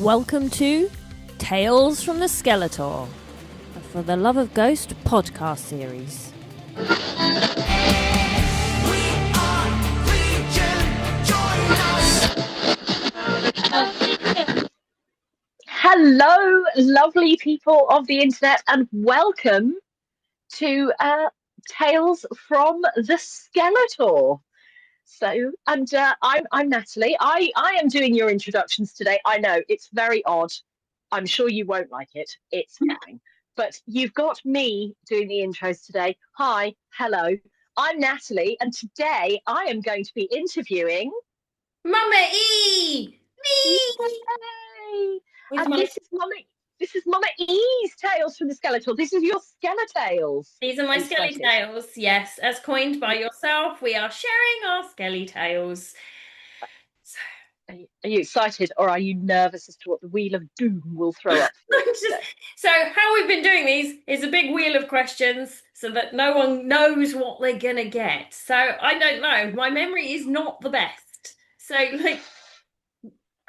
Welcome to Tales from the Skeletour, a For the Love of Ghost podcast series. Hello, lovely people of the internet, and welcome to Tales from the Skeletour. So, and I'm Natalie. I am doing your introductions today. I know it's very odd. I'm sure you won't like it. It's fine. But you've got me doing the intros today. Hi, hello. I'm Natalie, and today I am going to be interviewing Mama E! Me! Yay! And this is Mama E's Tales from the Skeletour. This is your Skeletales. These are my Skeletales, yes. As coined by yourself, we are sharing our Skeletales. Are you excited or are you nervous as to what the Wheel of Doom will throw up? So how we've been doing these is a big wheel of questions so that no one knows what they're going to get. So I don't know. My memory is not the best. So like...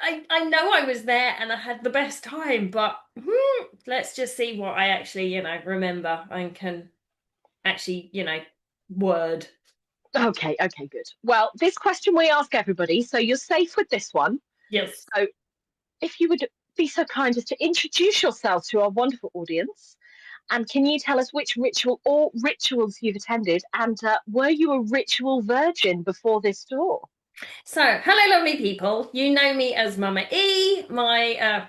I know I was there and I had the best time, but let's just see what I actually, remember and can actually, word. Okay, good. Well, this question we ask everybody, so you're safe with this one. Yes. So if you would be so kind as to introduce yourself to our wonderful audience, and can you tell us which ritual or rituals you've attended, and were you a ritual virgin before this tour? So, hello, lovely people. You know me as Mama E. My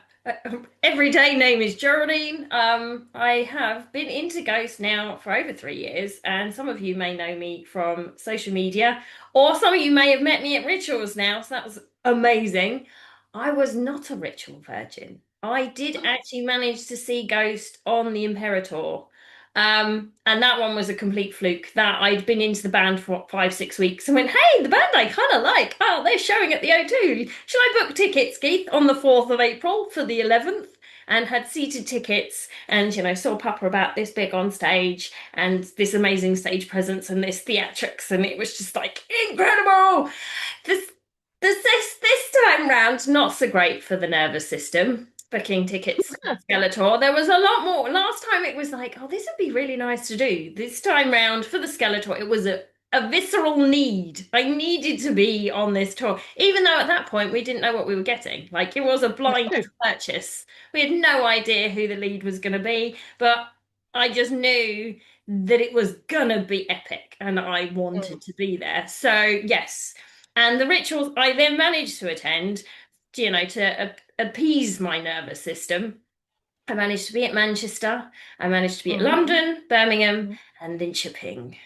everyday name is Geraldine. I have been into ghosts now for over 3 years, and some of you may know me from social media, or some of you may have met me at rituals now, so that was amazing. I was not a ritual virgin. I did actually manage to see ghosts on the Imperator. And that one was a complete fluke. That I'd been into the band for 5-6 weeks and went, hey, the band I kind of like. Oh, they're showing at the O2. Shall I book tickets, Keith, on the 4th of April for the 11th? And had seated tickets and, saw Papa about this big on stage and this amazing stage presence and this theatrics. And it was just like incredible. This time round, not so great for the nervous system. Booking tickets for Skeletour. There was a lot more. Last time it was like, oh, this would be really nice to do. This time round for the Skeletour, it was a visceral need. I needed to be on this tour, even though at that point we didn't know what we were getting. Like it was a blind purchase. We had no idea who the lead was going to be, but I just knew that it was gonna be epic, and I wanted to be there. So yes, and the rituals I then managed to attend, to appease my nervous system. I managed to be at Manchester. I managed to be at London, Birmingham, and Linköping.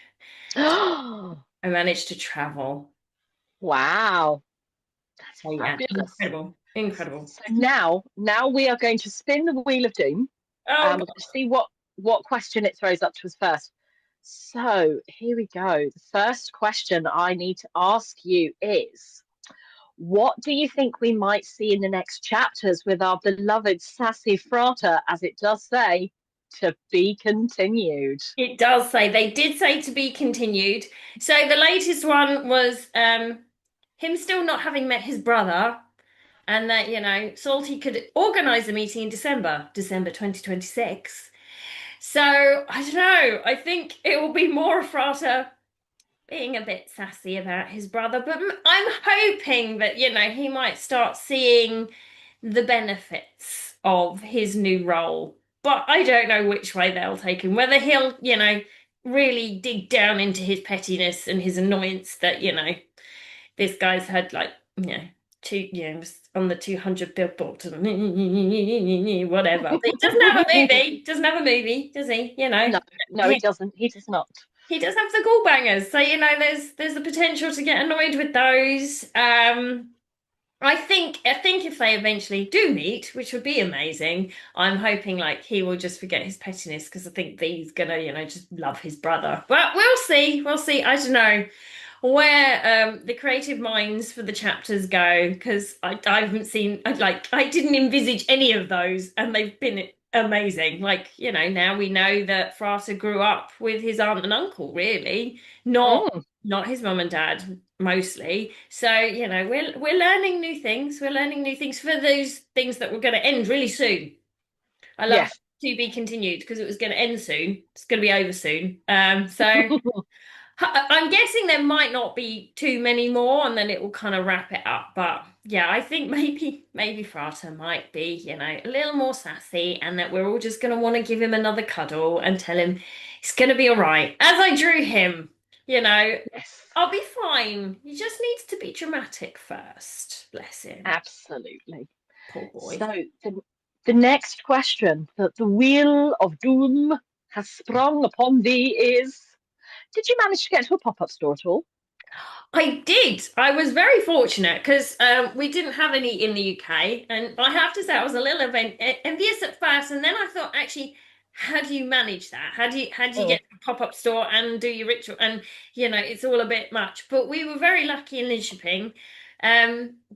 I managed to travel. Wow. That's fabulous. Incredible. So now we are going to spin the Wheel of Doom. Oh, we're going to see what question it throws up to us first. So here we go. The first question I need to ask you is, what do you think we might see in the next chapters with our beloved sassy Frata, as it does say, to be continued? It does say. They did say to be continued. So the latest one was him still not having met his brother, and that, Salty could organise a meeting in December 2026. So, I don't know. I think it will be more Frata being a bit sassy about his brother, but I'm hoping that, he might start seeing the benefits of his new role. But I don't know which way they'll take him, whether he'll, really dig down into his pettiness and his annoyance that, this guy's had like, was on the 200 billboard and whatever. He doesn't have a movie. Doesn't have a movie, does he? No, he doesn't. He does not. He does have the gall bangers, so there's the potential to get annoyed with those. I think if they eventually do meet, which would be amazing, I'm hoping like he will just forget his pettiness because I think he's gonna just love his brother. But we'll see. I don't know where the creative minds for the chapters go, because I haven't seen, I didn't envisage any of those, and they've been amazing. Like, now we know that Frata grew up with his aunt and uncle, really, not not his mum and dad mostly. So, we're learning new things. We're learning new things for those things that were going to end really soon. I love Yes. to be continued because it was going to end soon. It's going to be over soon. So I'm guessing there might not be too many more, and then it will kind of wrap it up. But yeah, I think maybe Frata might be, a little more sassy, and that we're all just going to want to give him another cuddle and tell him it's going to be all right. As I drew him, Yes. I'll be fine. He just needs to be dramatic first. Bless him, Absolutely. poor boy. So the next question that the wheel of doom has sprung upon thee is: did you manage to get to a pop-up store at all? I did. I was very fortunate because we didn't have any in the UK, and I have to say I was a little envious at first, and then I thought, actually, how do you manage that? How do you Mm. get to a pop-up store and do your ritual? And it's all a bit much. But we were very lucky in Lidköping.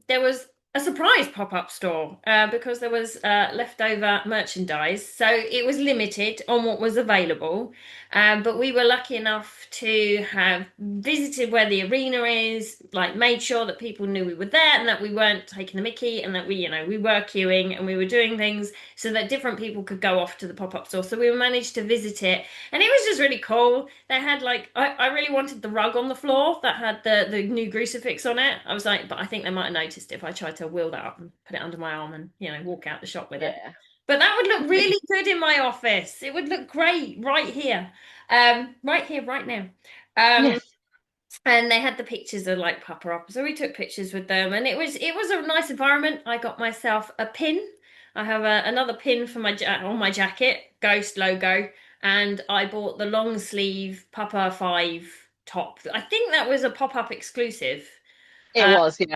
There was a surprise pop-up store because there was leftover merchandise, so it was limited on what was available. But we were lucky enough to have visited where the arena is, like made sure that people knew we were there and that we weren't taking the mickey and that we were queuing and we were doing things so that different people could go off to the pop-up store. So we managed to visit it and it was just really cool. They had I really wanted the rug on the floor that had the new crucifix on it. I was like, but I think they might have noticed if I tried to wheel that up and put it under my arm and, walk out the shop with it. Yeah. But that would look really good in my office. It would look great right here. Right here, right now. Um, Yes. and they had the pictures of like Papa Up, so we took pictures with them, and it was a nice environment. I got myself a pin. I have another pin for on my jacket, Ghost logo, and I bought the long sleeve Papa 5 top. I think that was a pop-up exclusive. It Uh, was, yeah.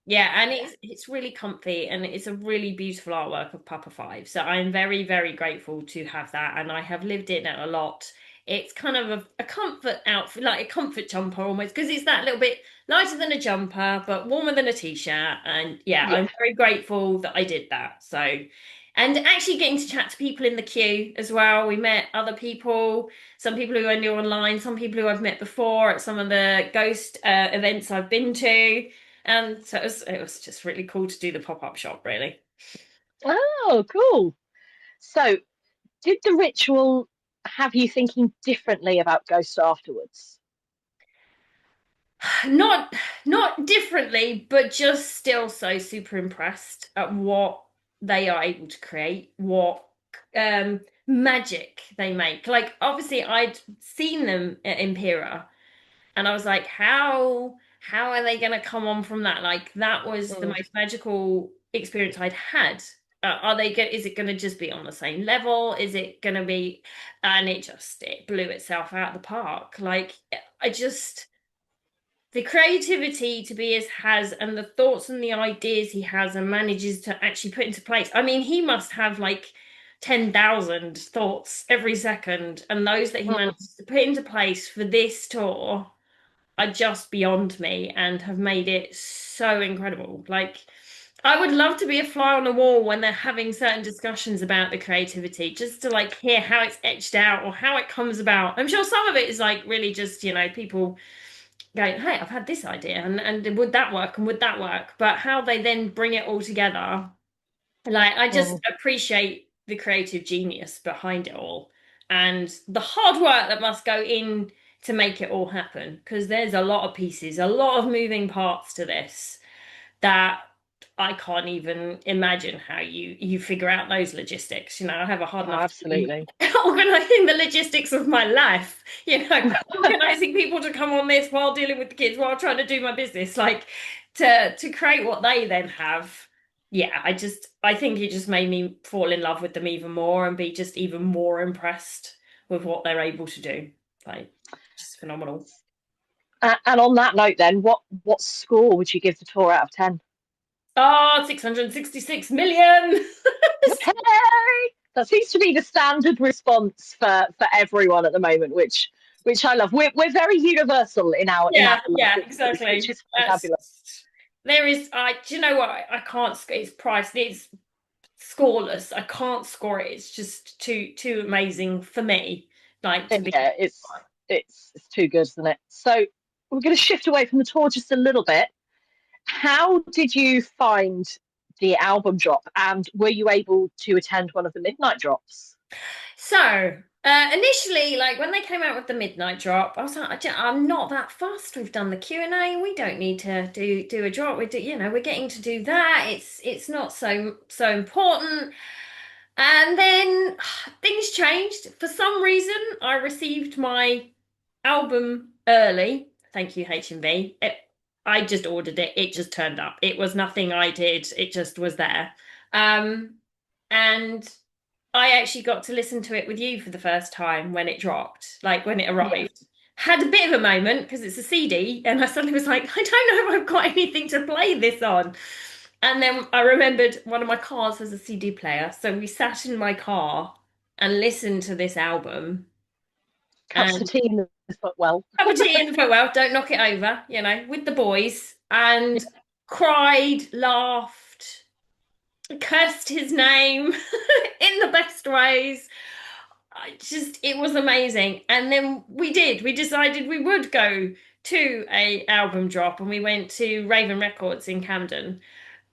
yeah, and it's really comfy and it's a really beautiful artwork of Papa Five. So I'm very, very grateful to have that, and I have lived in it a lot. It's kind of a comfort outfit, like a comfort jumper almost, because it's that little bit lighter than a jumper, but warmer than a t-shirt. And yeah, Yeah. I'm very grateful that I did that. So, and actually getting to chat to people in the queue as well. We met other people, some people who I knew online, some people who I've met before at some of the ghost events I've been to. And so it was just really cool to do the pop-up shop, really. Oh, cool. So, did the ritual have you thinking differently about ghosts afterwards? Not not differently, but just still so super impressed at what they are able to create, what magic they make. Like obviously I'd seen them at Impera and I was like, how are they going to come on from that? Like that was the Mm. most magical experience I'd had. Are they going? Is it going to just be on the same level? Is it going to be? And it blew itself out of the park. Like I just the creativity Tobias has and the thoughts and the ideas he has and manages to actually put into place. I mean, he must have like 10,000 thoughts every second, and those that he Mm. manages to put into place for this tour are just beyond me and have made it so incredible. Like, I would love to be a fly on the wall when they're having certain discussions about the creativity, just to like hear how it's etched out or how it comes about. I'm sure some of it is like really just, people going, hey, I've had this idea and would that work and would that work? But how they then bring it all together, like I just Mm. appreciate the creative genius behind it all and the hard work that must go in to make it all happen because there's a lot of pieces, a lot of moving parts to this that I can't even imagine how you figure out those logistics. I have a hard Oh, enough time absolutely. organizing the logistics of my life, organizing people to come on this while dealing with the kids while trying to do my business, like to create what they then have. Yeah, I think it just made me fall in love with them even more and be just even more impressed with what they're able to do. Like just phenomenal. And on that note, then, what score would you give the tour out of 10? Oh, 666 million. Okay, that seems to be the standard response for everyone at the moment, which I love. We're very universal in our Yeah, love, yeah, which exactly. is fantabulous. There is, do you know what? I can't, it's priced, it's scoreless. I can't score it. It's just too amazing for me. Like to be, Yeah, it's too good, isn't it? So we're going to shift away from the tour just a little bit. How did you find the album drop, and were you able to attend one of the midnight drops? So, initially, like when they came out with the midnight drop, I was like, I'm not that fussed. We've done the Q&A. We don't need to do a drop. We're getting to do that. It's not so important. And then things changed. For some reason, I received my album early. Thank you, HMV. I just ordered it. It just turned up. It was nothing I did. It just was there. And I actually got to listen to it with you for the first time when it dropped, like when it arrived. Had a bit of a moment because it's a CD, and I suddenly was like, I don't know if I've got anything to play this on. And then I remembered one of my cars has a CD player, so we sat in my car and listened to this album. Cups of tea in the footwell. Cup of tea in the footwell, don't knock it over, with the boys, and cried, laughed, cursed his name in the best ways. It was amazing. And then we decided we would go to a album drop, and we went to Raven Records in Camden.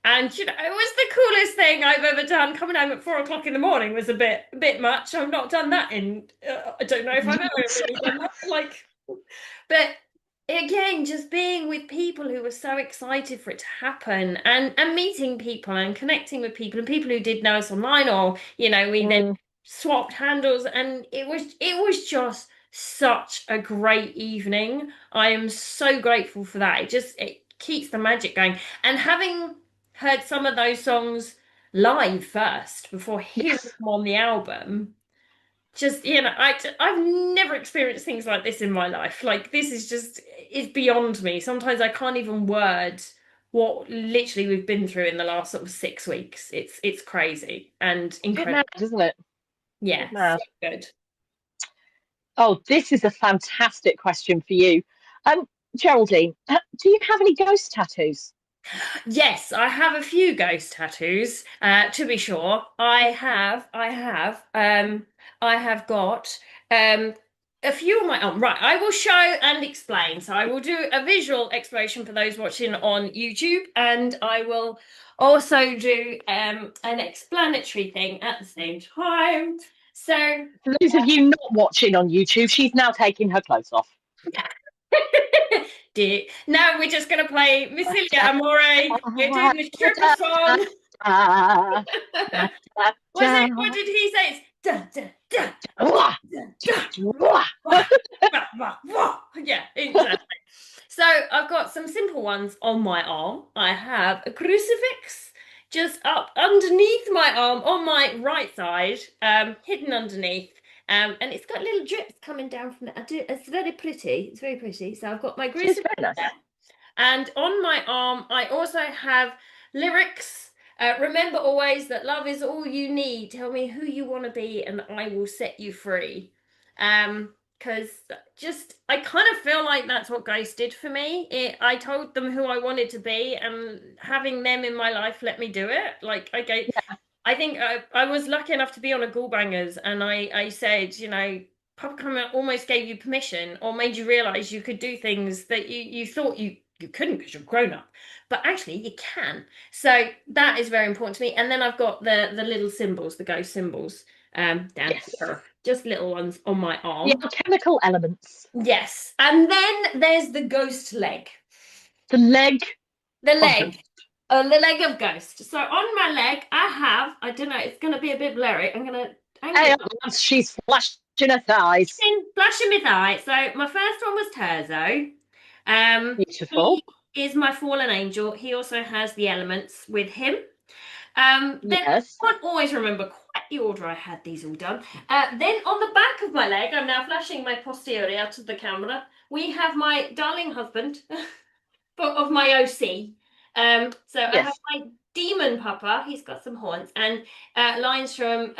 And it was the coolest thing I've ever done. Coming home at 4 o'clock in the morning was a bit much. I've not done that in I don't know if I've ever really done that. But again, just being with people who were so excited for it to happen, and meeting people and connecting with people, and people who did know us online, or we then swapped handles, and it was just such a great evening. I am so grateful for that. It keeps the magic going, and having heard some of those songs live first before hearing them on the album. I've never experienced things like this in my life. Like, this is beyond me. Sometimes I can't even word what literally we've been through in the last sort of 6 weeks. It's crazy and incredible, isn't it? Yeah, so good. Oh, this is a fantastic question for you. Geraldine, do you have any ghost tattoos? Yes, I have a few ghost tattoos. To be sure, I have got a few on my arm. Right, I will show and explain. So I will do a visual explanation for those watching on YouTube, and I will also do an explanatory thing at the same time. So for those of you not watching on YouTube, she's now taking her clothes off. Now we're just going to play Missilia Amore. We're doing the stripper song. What did he say? It's da, da, da. Yeah, exactly. So I've got some simple ones on my arm. I have a crucifix just up underneath my arm on my right side, hidden underneath. And it's got little drips coming down from it. It's very pretty. It's very pretty. So I've got my crucifix there. And on my arm, I also have lyrics. Remember always that love is all you need. Tell me who you want to be, and I will set you free. Because I kind of feel like that's what Ghost did for me. I told them who I wanted to be, and having them in my life let me do it. I think I was lucky enough to be on a Gallbangers, and I said, Papa almost gave you permission, or made you realise you could do things that you thought you couldn't because you're grown up, but actually you can. So that is very important to me. And then I've got the little symbols, the ghost symbols, down here, just little ones on my arm. Yeah, chemical elements. Yes, and then there's the ghost leg. The leg. The leg of Ghost. So on my leg, I don't know, it's going to be a bit blurry. Hey, she's flashing her thighs. Flashing my thighs. So my first one was Terzo. Beautiful. He is my fallen angel. He also has the elements with him. Then I can't always remember quite the order I had these all done. Then on the back of my leg, I'm now flashing my posterior to the camera. We have my darling husband of my OC. So I have my demon papa. He's got some horns, and lines from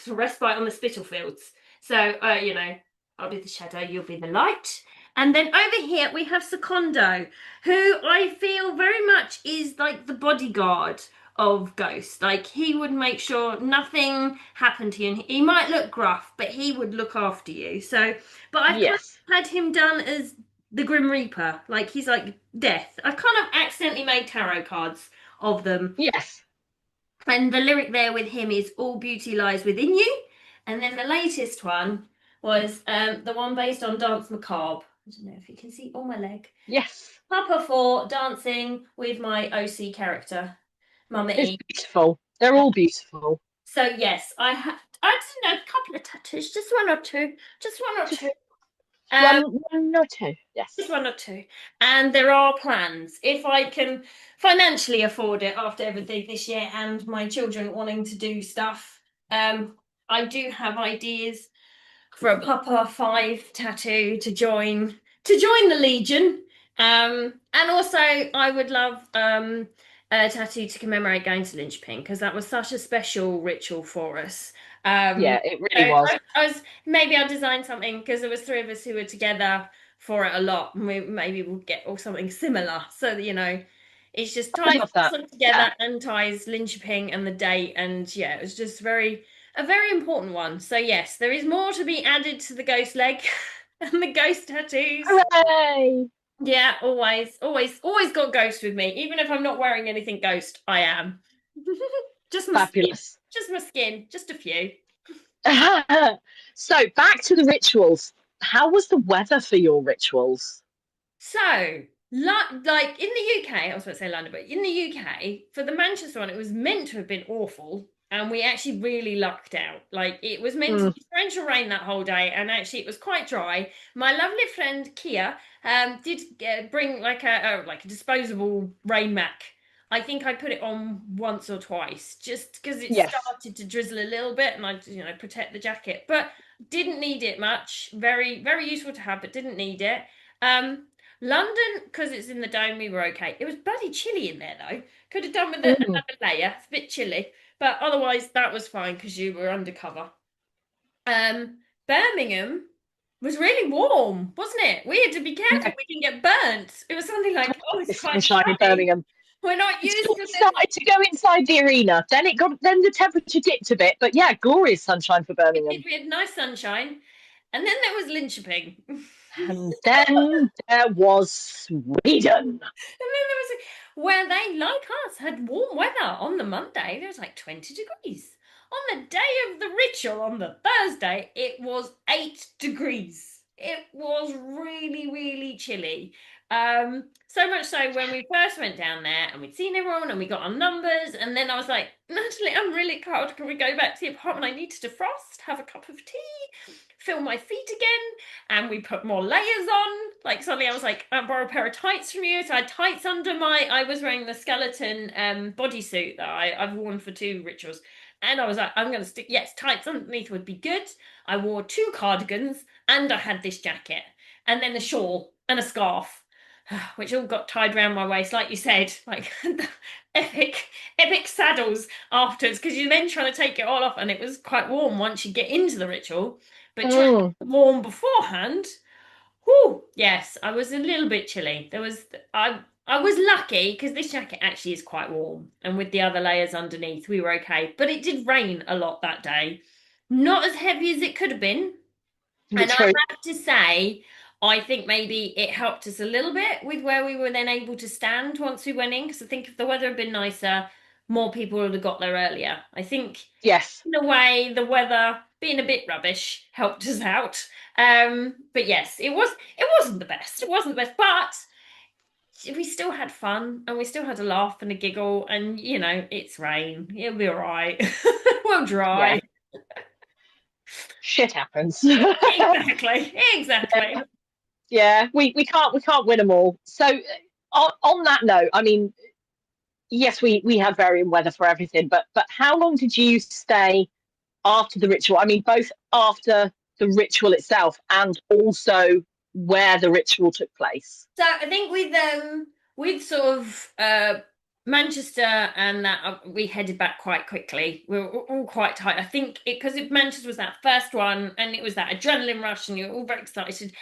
Respite on the Spitalfields. So I'll be the shadow, you'll be the light. And then over here we have Secondo, who I feel very much is like the bodyguard of Ghost. Like, he would make sure nothing happened to you. And he might look gruff, but he would look after you. So, but I've had him done as the Grim Reaper. Like he's like death. I kind of accidentally made tarot cards of them. Yes. And the lyric there with him is "All beauty lies within you." And then the latest one was the one based on Dance Macabre. I don't know if you can see on my leg. Yes. Papa for dancing with my OC character, Mama It's E. beautiful. They're all beautiful. So yes, I don't know, a couple of tattoos, just one or two, just one or Just two. Um, one or two. just Yes. one or two. And there are plans if I can financially afford it after everything this year and my children wanting to do stuff. I do have ideas for a Papa 5 tattoo to join the Legion. And also I would love a tattoo to commemorate going to Lynchpin because that was such a special ritual for us. Yeah, it So really was. I was maybe I'll design something because there was three of us who were together for it a lot, and maybe we'll get or something similar. So that, it's just I ties love that. us Yeah. together and ties Lynchpin and the date, and yeah, it was just a very important one. So yes, there is more to be added to the ghost leg and the ghost tattoos. Hooray! Yeah, always, always, always got ghost with me. Even if I'm not wearing anything ghost, I am. Just my skin. Fabulous. Just my skin. Just a few. So back to the rituals. How was the weather for your rituals? So, like in the UK, I was about to say London, but in the UK, for the Manchester one, it was meant to have been awful, and we actually really lucked out. Like it was meant to Mm, be torrential rain that whole day, and actually it was quite dry. My lovely friend Kia did bring like a disposable rain mac. I think I put it on once or twice, just because it yes. started to drizzle a little bit, and I, protect the jacket, but didn't need it much. Very, very useful to have, but didn't need it. Um, London, because it's in the dome, we were okay. It was bloody chilly in there though. Could have done with Mm, another layer. It's a bit chilly, but otherwise that was fine because you were undercover. Birmingham was really warm, wasn't it? We had to be careful yeah, we didn't get burnt. It was something like, oh, it's it's quite sunshine in sunny. Birmingham. We're not Until used we to this. started to go inside the arena. Then the temperature dipped a bit, but yeah, glorious sunshine for Birmingham. We had nice sunshine, and then there was lynching. And then there was Sweden. And then there was where they, like us, had warm weather on the Monday. There was like 20 degrees. On the day of the ritual, on the Thursday, it was 8 degrees. It was really, really chilly. So much so when we first went down there and we'd seen everyone and we got our numbers, and then I was like, Natalie, I'm really cold. Can we go back to the apartment? I need to defrost, have a cup of tea, feel my feet again, and we put more layers on. Like suddenly I was like, I borrow a pair of tights from you. So I had tights under I was wearing the skeleton bodysuit that I've worn for 2 rituals. And I was like, I'm going to stick, yes, tights underneath would be good. I wore 2 cardigans and I had this jacket and then a shawl and a scarf, which all got tied around my waist, like you said, like the epic saddles afterwards, because you're then trying to take it all off, and it was quite warm once you get into the ritual, but trying Mm, to warm beforehand. Whew, yes, I was a little bit chilly. I was lucky because this jacket actually is quite warm, and with the other layers underneath, we were okay. But it did rain a lot that day. Not as heavy as it could have been. And I true. have to say, I think maybe it helped us a little bit with where we were then able to stand once we went in. Because I think if the weather had been nicer, more people would have got there earlier. I think Yes. in a way, the weather being a bit rubbish helped us out. But yes, it wasn't the best. It wasn't the best, but we still had fun and we still had a laugh and a giggle. And it's rain. It'll be all right. We'll Yeah. dry. Shit happens. Exactly. Exactly. Yeah. We can't win them all. So on that note, I mean, yes, we had varying weather for everything, but how long did you stay after the ritual? I mean, both after the ritual itself and also where the ritual took place. So I think with sort of Manchester and that we headed back quite quickly. We were all quite tight. I think because if Manchester was that first one and it was that adrenaline rush and you were all very excited.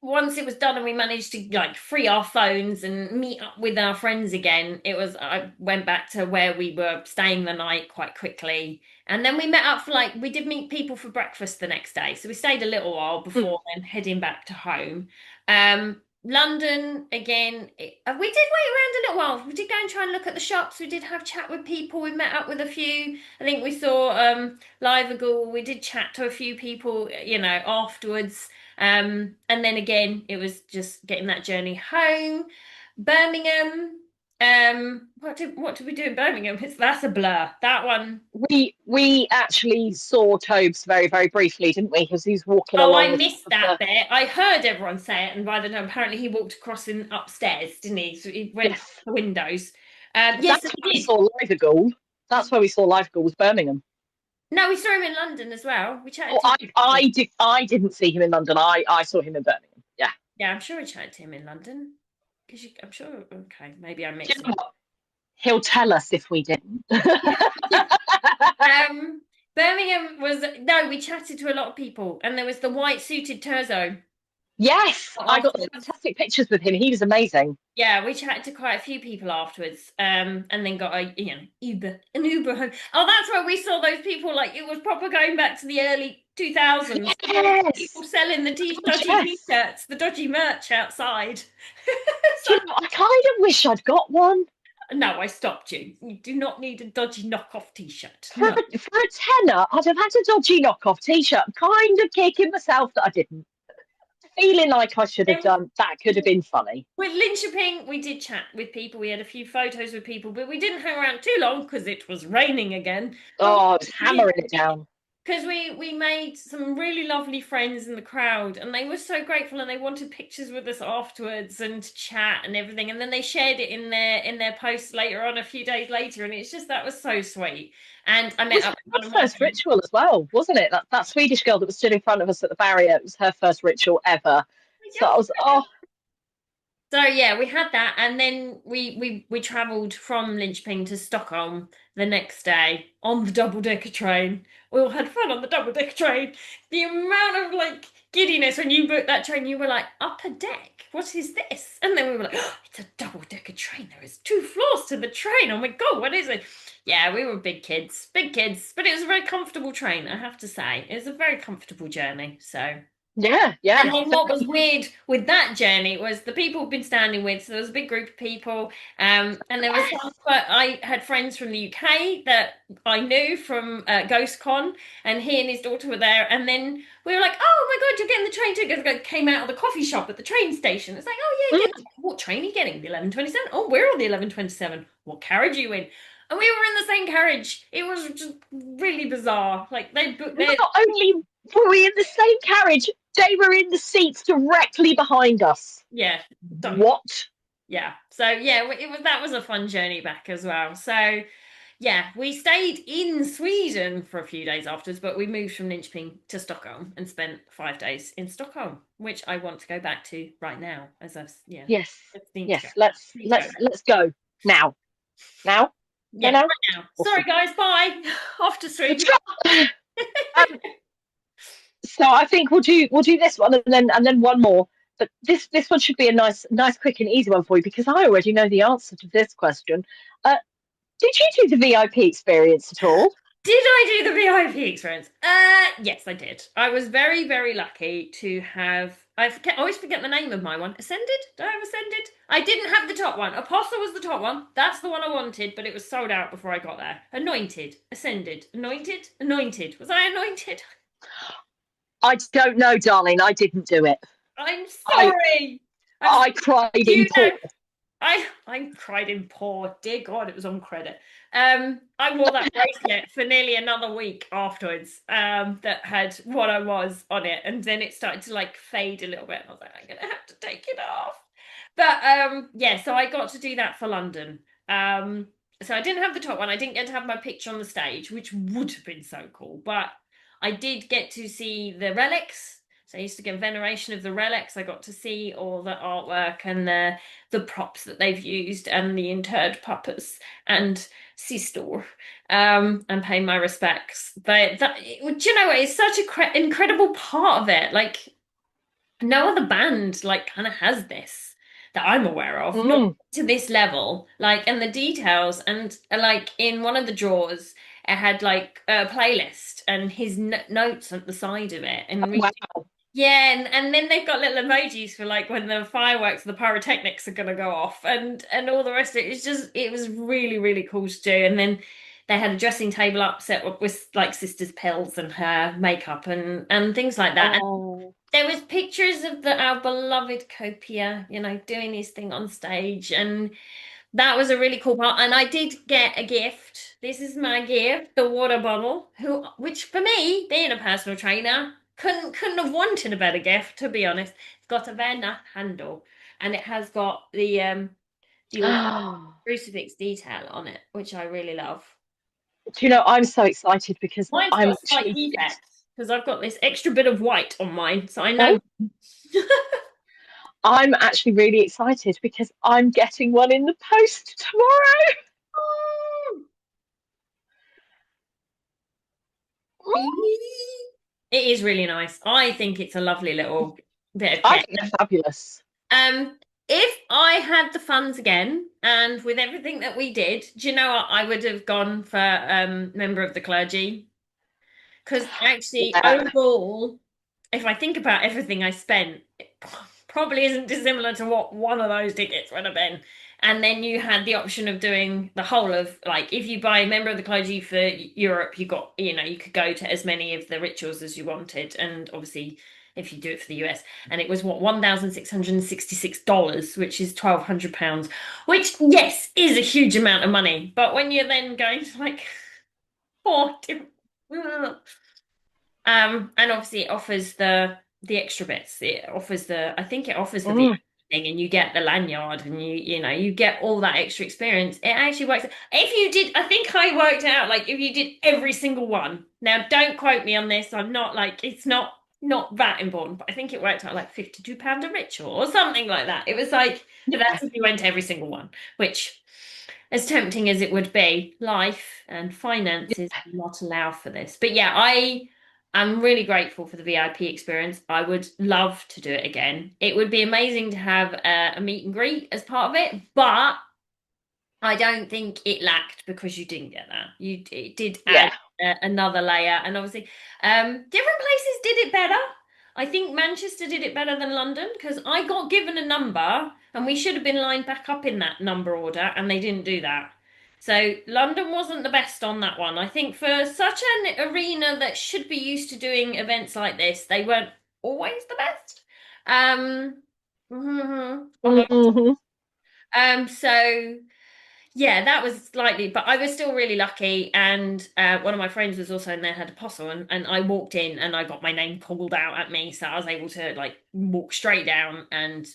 once it was done and we managed to like free our phones and meet up with our friends again, I went back to where we were staying the night quite quickly. And then we met up for like we did meet people for breakfast the next day. So we stayed a little while Mm. before then heading back to home. London again, we did wait around a little while. We did go and try and look at the shops. We did have chat with people. We met up with a few. I think we saw Liverpool. We did chat to a few people, afterwards. And then again, it was just getting that journey home. Birmingham. What did we do in Birmingham? That's a blur. That one. We actually saw Tobes very, very briefly, didn't we? Because he's walking Oh, along I the top missed of that the. bit. I heard everyone say it, and by the time apparently he walked across in upstairs, didn't he? So he went past Yes, the windows. Yes, that's so where we we did. saw Liverpool. That's where we saw Liverpool was Birmingham. No, we saw him in London as well. We chatted Oh, to him. I didn't see him in London. I saw him in Birmingham. Yeah. Yeah, I'm sure we chatted to him in London. Because I'm sure. Okay, maybe I'm Do you mixing know it. what? He'll tell us if we didn't. Um, Birmingham was no. We chatted to a lot of people, and there was the white suited Terzo Yes, I got afterwards. fantastic pictures with him. He was amazing. Yeah, we chatted to quite a few people afterwards, and then got an Uber home. Oh, that's where we saw those people. Like it was proper going back to the early 2000s. People Yes. selling the dodgy Yes. t-shirts, the dodgy merch outside. Do you know, I kind of wish I'd got one. No, I stopped you. You do not need a dodgy knockoff t-shirt. For No. for a tenner, I'd have had a dodgy knockoff t-shirt. I'm kind of kicking myself that I didn't. Feeling like I should have Um, done. That could have been funny. with Linköping, we did chat with people. We had a few photos with people, but we didn't hang around too long because it was raining again. But Oh, I was we did hammering it down. because we made some really lovely friends in the crowd, and they were so grateful, and they wanted pictures with us afterwards and to chat and everything. And then they shared it in their posts later on, a few days later, and it's just that was so sweet. And I It met was up with her one of my first friends. ritual as well, wasn't it? That Swedish girl that was stood in front of us at the barrier. It was her first ritual ever. So I was, oh, So yeah, we had that, and then we travelled from Linköping to Stockholm the next day on the double-decker train. We all had fun on the double-decker train. The amount of like giddiness when you booked that train, you were like, upper deck, what is this? And then we were like, oh, it's a double-decker train. There is 2 floors to the train. Oh my God, what is it? Yeah, we were big kids, but it was a very comfortable train, I have to say. It was a very comfortable journey. So. yeah, yeah. And then what was weird with that journey was the people we've been standing with. So there was a big group of people, and there was some. Yes. But I had friends from the UK that I knew from GhostCon, and he and his daughter were there. And then we were like, "Oh my God, you're getting the train too!" Because I came out of the coffee shop at the train station. It's like, "Oh yeah, Mm. what train are you getting? The 11:27? Oh, we're on the 11:27. What carriage are you in?" And we were in the same carriage. It was just really bizarre. Like they booked their Not only were we in the same carriage, they were in the seats directly behind us. yeah. What? Yeah. So yeah, that was a fun journey back as well. So yeah, we stayed in Sweden for a few days afterwards, but we moved from Linköping to Stockholm and spent 5 days in Stockholm, which I want to go back to right now. Yes, Just need to go. yes. Let's Need to go let's back. let's go now. Now, go Yeah, now. right now. Sorry Awesome. guys, bye. Off to Sweden. Um, so I think we'll do this one and then one more. But this one should be a nice quick and easy one for you because I already know the answer to this question. Uh, did you do the VIP experience at all? Did I do the VIP experience? Yes, I did. I was very, very lucky to have. I always forget the name of my one. Ascended? Did I have Ascended? I didn't have the top one. Apostle was the top one. That's the one I wanted, but it was sold out before I got there. Anointed, Ascended, Anointed, Anointed. Was I anointed? I don't know, darling. I didn't do it. I'm I sorry. I'm. I cried in You know, port. I cried in poor. Dear God, it was on credit. I wore that bracelet for nearly another week afterwards. That had what I was on it, and then it started to like fade a little bit. And I was like, I'm gonna have to take it off. But yeah, so I got to do that for London. So I didn't have the top one. I didn't get to have my picture on the stage, which would have been so cool. But I did get to see the relics. So I used to get veneration of the relics. I got to see all the artwork and the props that they've used and the interred puppets and Sistor, and pay my respects. But do you know what? It's such a incredible part of it. Like no other band like kind of has this that I'm aware of, not Mm. to this level. Like, and the details, and like in one of the drawers, it had like a playlist and his notes at the side of it, and Wow. yeah, and then they've got little emojis for like when the fireworks, the pyrotechnics are gonna go off, and all the rest of it. It's just it was really really cool to do. And then they had a dressing table up set up with like Sister's pills and her makeup and things like that. Oh. There was pictures of our beloved Copia, doing his thing on stage, and that was a really cool part. And I did get a gift. This is my gift, the water bottle, which for me, being a personal trainer, couldn't have wanted a better gift, to be honest. It's got a very nice handle, and it has got the crucifix detail on it, which I really love. Do you know, I'm so excited because Mine's I'm got a slight actually defect because I've got this extra bit of white on mine, so I oh, know. I'm actually really excited because I'm getting one in the post tomorrow. It is really nice. I think it's a lovely little bit of I kit. think they're fabulous. Um, if I had the funds again, and with everything that we did, do you know what? I would have gone for member of the clergy. Because actually, Yeah, overall, if I think about everything I spent, it probably isn't dissimilar to what one of those tickets would have been. And then you had the option of doing the whole of, like, if you buy a member of the clergy for Europe, you could go to as many of the rituals as you wanted. And obviously, if you do it for the US, and it was what, $1,666, which is £1,200, which, yes, is a huge amount of money. But when you're then going to like four different and obviously it offers the extra bits. I think it offers the mm, VIP thing, and you get the lanyard, and you get all that extra experience. It actually works. If you did, I think I worked it out, like if you did every single one. Now, don't quote me on this. I'm not like it's not that important, but I think it worked out like £52 a ritual or something like that. It was like yeah, that's if you went to every single one, which, as tempting as it would be, life and finances do not allow for this. But yeah, I'm really grateful for the VIP experience. I would love to do it again. It would be amazing to have a meet and greet as part of it, but I don't think it lacked because you didn't get that. It did yeah, add another layer, and obviously, different places did it better. I think Manchester did it better than London because I got given a number, and we should have been lined back up in that number order, and they didn't do that. So London wasn't the best on that one. I think for such an arena that should be used to doing events like this, they weren't always the best. Um, hmm so yeah, that was slightly, but I was still really lucky. And one of my friends was also in there, had a apostle, and I walked in and I got my name called out at me. So I was able to like walk straight down and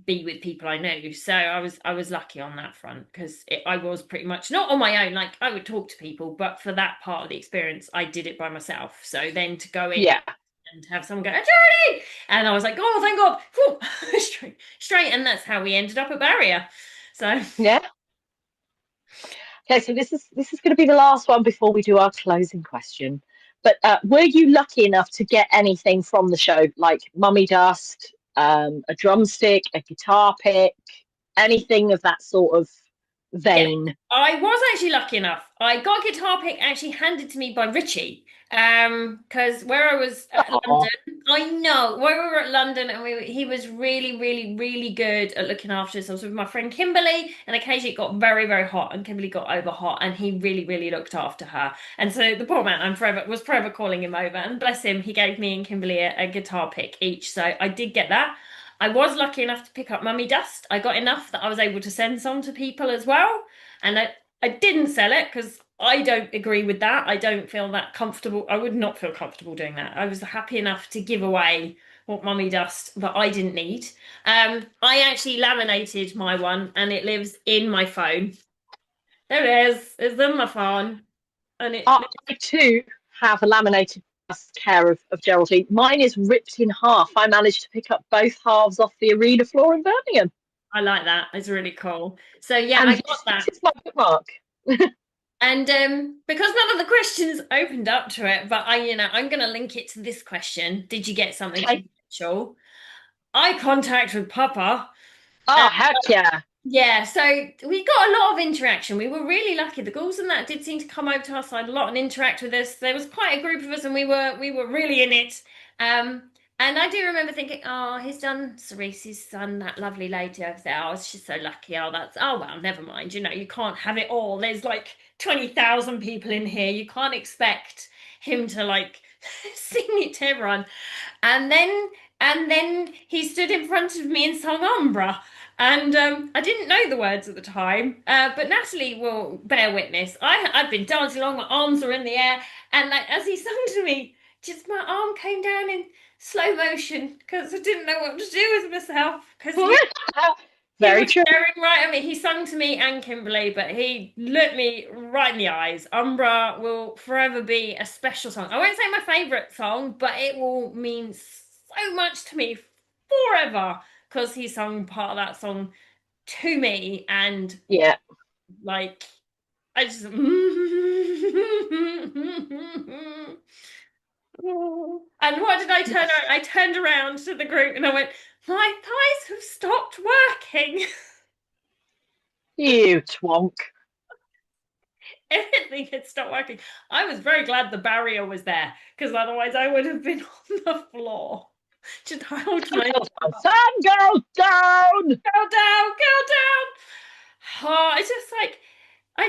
be with people I knew. So I was lucky on that front because I was pretty much not on my own. Like I would talk to people, but for that part of the experience, I did it by myself. So then to go in yeah, and have someone go, Charlie! And I was like, oh, thank God. Whew. straight. And that's how we ended up at Barrier. So. yeah. Okay, so this is going to be the last one before we do our closing question. But were you lucky enough to get anything from the show, like mummy dust, a drumstick, a guitar pick, anything of that sort of Yeah, vein? I was actually lucky enough. I got a guitar pick actually handed to me by Richie. Because where I was at Oh, London, I know where we were at London, and he was really, really, really good at looking after us. I was with my friend Kimberly, and occasionally it got very, very hot, and Kimberly got over hot, and he really, really looked after her. And so the poor man, was forever calling him over, and bless him, he gave me and Kimberly a guitar pick each. So I did get that. I was lucky enough to pick up Mummy Dust. I got enough that I was able to send some to people as well. And I didn't sell it because I don't agree with that. I don't feel that comfortable. I would not feel comfortable doing that. I was happy enough to give away what Mummy Dust that I didn't need. I actually laminated my one and it lives in my phone. There it is. It's in my phone. And it I too have a laminated care of Geraldine. Mine is ripped in half. I managed to pick up both halves off the arena floor in Birmingham. I like that. It's really cool. So yeah, And I this, got this that. is my bookmark. And because none of the questions opened up to it, but I'm going to link it to this question. Did you get something Okay. from Rachel? eye contact with Papa. Oh, heck yeah. Yeah, so we got a lot of interaction. We were really lucky. The ghouls and that did seem to come over to our side a lot and interact with us. There was quite a group of us, and we were really in it. And I do remember thinking, oh, he's done Cerise's son, that lovely lady over there. Oh, she's so lucky. Oh well, never mind. You can't have it all. There's like 20,000 people in here. You can't expect him to like sing it to everyone. And then he stood in front of me and sung Umbra. And I didn't know the words at the time, but Natalie will bear witness. I've been dancing along, my arms were in the air, and like as he sung to me, just my arm came down in slow motion because I didn't know what to do with myself because he Very was true. staring right at me. He sung to me and Kimberly, but he looked me right in the eyes. Umbra will forever be a special song. I won't say my favourite song, but it will mean so much to me forever because he sung part of that song to me, and Yeah. like I just and what did I turn around? I turned around to the group and I went, my thighs have stopped working. You twonk. Everything had stopped working. I was very glad the barrier was there because otherwise I would have been on the floor. Just hold my Sun girl down. girl down, girl down. Oh, it's just like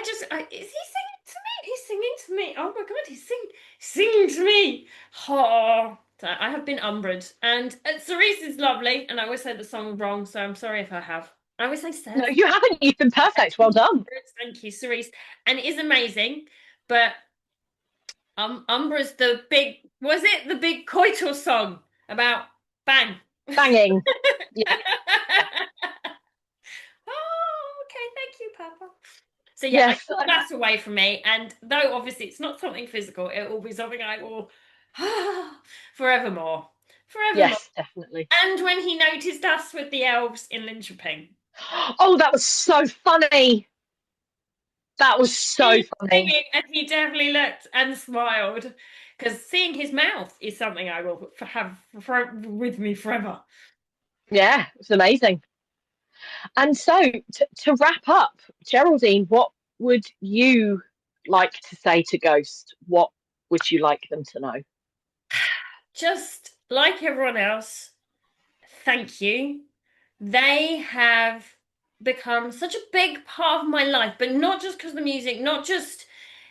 is he singing to me? He's singing to me. Oh my God, he's singing to me. Oh, so I have been umbered, and Cerise is lovely, and I always say the song wrong, so I'm sorry if I have. I always say No, Cerise. you haven't. You've been perfect. Well done. Thank you, Cerise, and it is amazing, but Umbra's the big. Was it the big coital song about bang? Banging. Yeah. Oh, okay, thank you, Papa. So yeah, I Yes. took that away from me, and though obviously it's not something physical, it will be something I will forevermore, forevermore. Yes, definitely. And when he noticed us with the elves in Linköping, Oh, that was so funny. That was so he's funny. singing, and he definitely looked and smiled because seeing his mouth is something I will have with me forever. Yeah, it was amazing. And so, to wrap up, Geraldine, what would you like to say to Ghost? What would you like them to know? Just like everyone else, thank you. They have become such a big part of my life, but not just because of the music, not just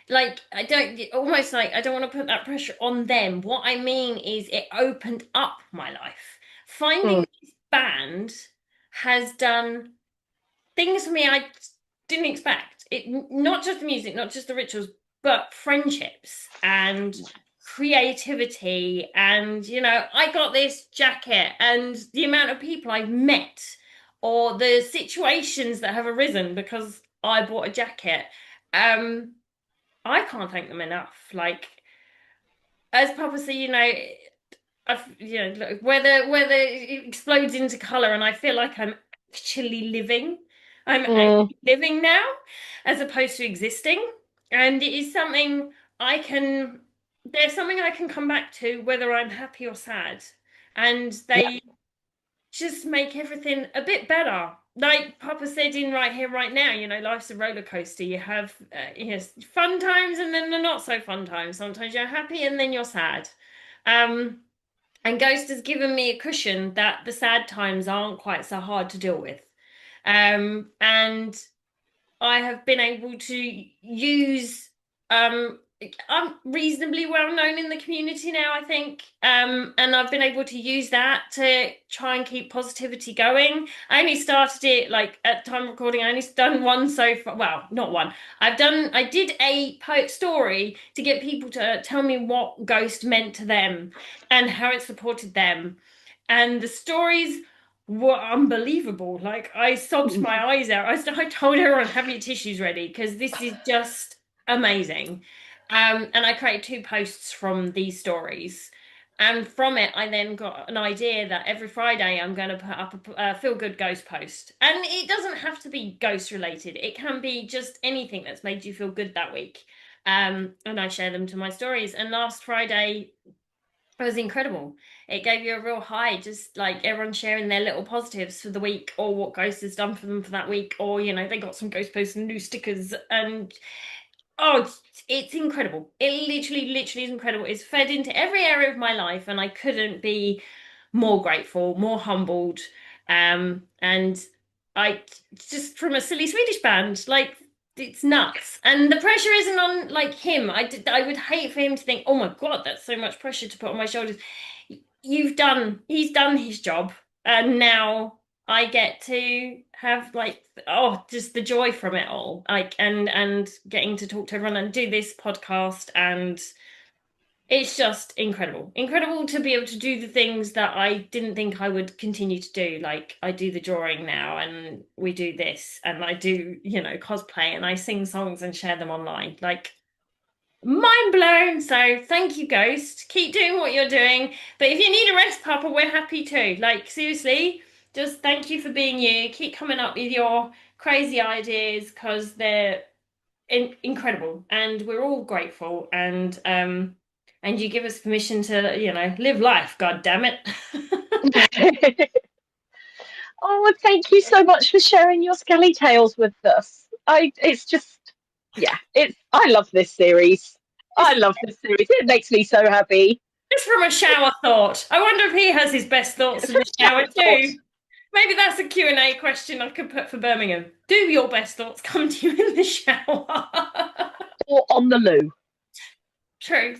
like I don't almost like I don't want to put that pressure on them. What I mean is it opened up my life. Finding Mm, this band has done things for me I didn't expect. It not just the music, not just the rituals, but friendships and creativity. And I got this jacket, and the amount of people I've met or the situations that have arisen because I bought a jacket. I can't thank them enough. Like as Papa said, look, whether it explodes into color, and I feel like I'm actually living. I'm mm, actually living now, as opposed to existing, and it is something I can. There's something I can come back to, whether I'm happy or sad, and yeah. they just make everything a bit better. Like Papa said in Right Here, Right Now, life's a roller coaster. You have fun times and then the not so fun times. Sometimes you're happy and then you're sad. Um, and Ghost has given me a cushion that the sad times aren't quite so hard to deal with. And I have been able to use I'm reasonably well known in the community now, I think. And I've been able to use that to try and keep positivity going. I only started it like at time recording, I only done one so far. Well, not one. I did a story to get people to tell me what Ghost meant to them and how it supported them. And the stories were unbelievable. Like I sobbed my eyes out. I told everyone, have your tissues ready because this is just amazing. And I created two posts from these stories. And from it, I then got an idea that every Friday I'm going to put up a feel good ghost post. And it doesn't have to be ghost related, it can be just anything that's made you feel good that week. And I share them to my stories. And last Friday, It was incredible. It gave you a real high, just like everyone sharing their little positives for the week, or what Ghost has done for them for that week, or they got some Ghost posts and new stickers, and oh, it's incredible. It literally is incredible. It's fed into every area of my life, and I couldn't be more grateful, more humbled. And I just from a silly Swedish band, like it's nuts. And the pressure isn't on like him. I would hate for him to think, oh my God, that's so much pressure to put on my shoulders. He's done his job, and now I get to have like just the joy from it all, like and getting to talk to everyone and do this podcast, and it's just incredible to be able to do the things that I didn't think I would continue to do. Like I do the drawing now, and we do this, and I do cosplay, and I sing songs and share them online. Like mind blown. So thank you, Ghost. Keep doing what you're doing. But if you need a rest, Papa, we're happy too. Like seriously, just thank you for being you. Keep coming up with your crazy ideas because they're incredible, and we're all grateful. And you give us permission to live life. God damn it. Oh, thank you so much for sharing your Skeletales with us. It's just, yeah, I love this series. I love this series. It makes me so happy. Just from a shower thought. I wonder if he has his best thoughts in the shower too. Maybe that's a Q&A question I could put for Birmingham. Do your best thoughts come to you in the shower? Or on the loo. True.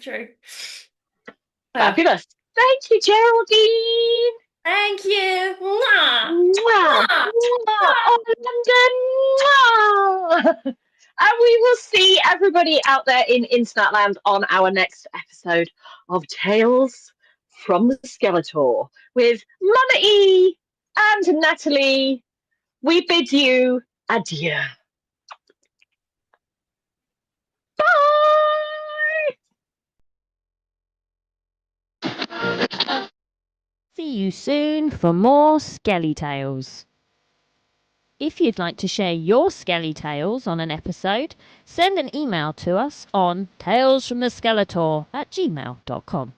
Fabulous. Thank you, Geraldine. Thank you. Mwah. Mwah. Mwah. Oh, London. Mwah. And we will see everybody out there in Internet Land on our next episode of Tales from the Skeletour with Mama E and Natalie. We bid you adieu. Bye! See you soon for more Skeletales. If you'd like to share your Skeletales on an episode, send an email to us on talesfromtheskeletor@gmail.com.